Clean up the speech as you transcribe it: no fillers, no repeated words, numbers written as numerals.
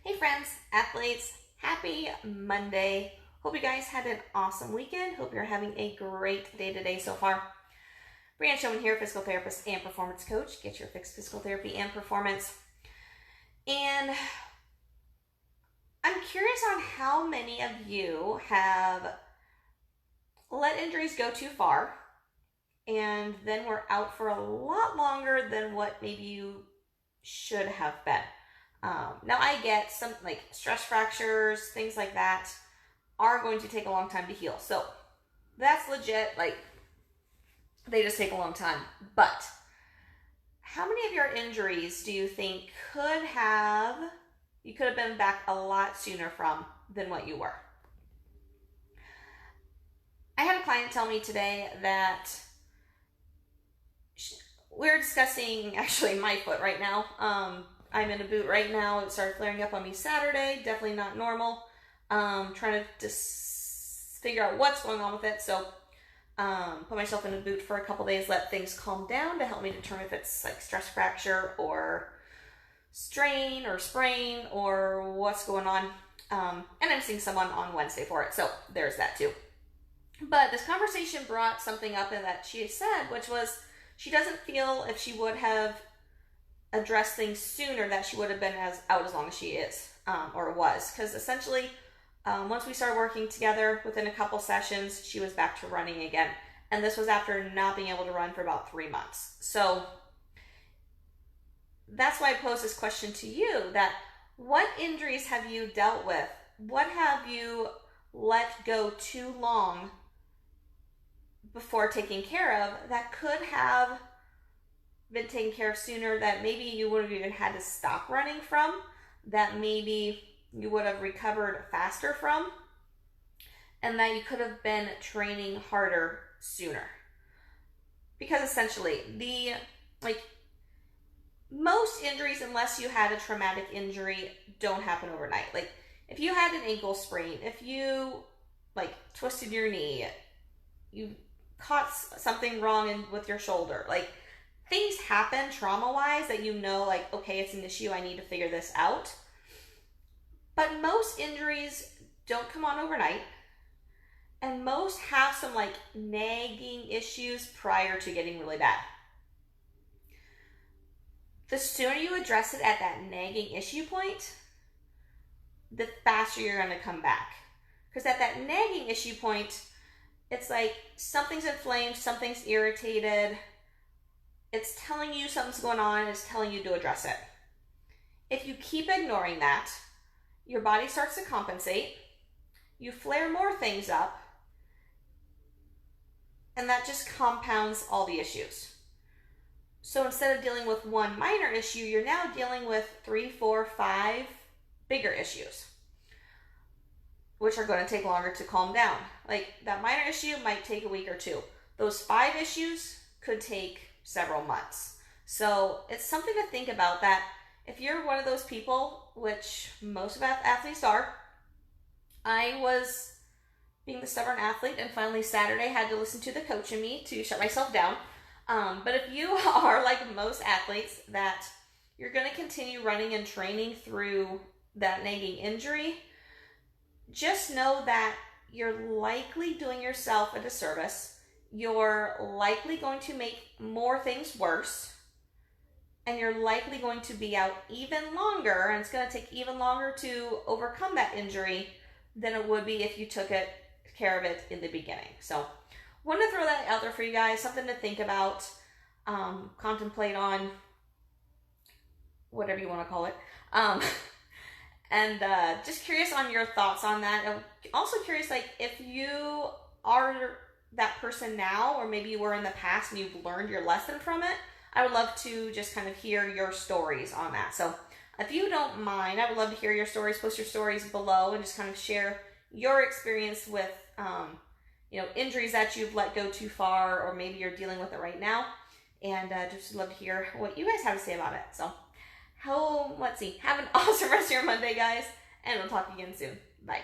Hey friends, athletes, happy Monday. Hope you guys had an awesome weekend. Hope you're having a great day today so far. Brianna Showman here, physical therapist and performance coach. Get your fixed physical therapy and performance. And I'm curious on how many of you have let injuries go too far and then were out for a lot longer than what maybe you should have been. Now I get some like stress fractures, things like that are going to take a long time to heal. So that's legit, like they just take a long time. But how many of your injuries do you think you could have been back a lot sooner from than what you were? I had a client tell me today that we're discussing actually my foot right now. I'm in a boot right now. It started flaring up on me Saturday. Definitely not normal. Trying to just figure out what's going on with it. So put myself in a boot for a couple days, let things calm down to help me determine if it's like stress fracture or strain or sprain or what's going on. And I'm seeing someone on Wednesday for it. So there's that too. But this conversation brought something up that she said, which was she doesn't feel if she would have addressed things sooner that she would have been out as long as she is or was. Because essentially, once we started working together, within a couple sessions, she was back to running again. And this was after not being able to run for about 3 months. So that's why I pose this question to you, that what injuries have you dealt with? What have you let go too long before taking care of that could have been taken care of sooner, that maybe you would have even had to stop running from, that maybe you would have recovered faster from, and that you could have been training harder sooner? Because essentially, most injuries, unless you had a traumatic injury, don't happen overnight. Like if you had an ankle sprain, if you twisted your knee, you caught something wrong with your shoulder, like things happen trauma-wise that okay, it's an issue, I need to figure this out. But most injuries don't come on overnight, and most have some nagging issues prior to getting really bad. The sooner you address it at that nagging issue point, the faster you're going to come back. Because at that nagging issue point, it's like something's inflamed, something's irritated, it's telling you something's going on, it's telling you to address it. If you keep ignoring that, your body starts to compensate, you flare more things up, and that just compounds all the issues. So instead of dealing with one minor issue, you're now dealing with 3, 4, 5 bigger issues, which are going to take longer to calm down. Like that minor issue might take a week or 2. Those 5 issues could take several months. So it's something to think about, that if you're one of those people, which most of athletes are, I was being the stubborn athlete and finally Saturday had to listen to the coach in me to shut myself down. But if you are like most athletes, that you're going to continue running and training through that nagging injury, just know that you're likely doing yourself a disservice. You're likely going to make more things worse, and you're likely going to be out even longer, and it's going to take even longer to overcome that injury than it would be if you took care of it in the beginning. So want to throw that out there for you guys, something to think about, contemplate on, whatever you want to call it. And just curious on your thoughts on that. I'm also curious, if you are that person now, or maybe you were in the past and you've learned your lesson from it, I would love to just kind of hear your stories on that. So if you don't mind, I would love to hear your stories. Post your stories below and just kind of share your experience with injuries that you've let go too far, or maybe you're dealing with it right now. And just love to hear what you guys have to say about it. So let's see. Have an awesome rest of your Monday, guys, and we'll talk again soon. Bye.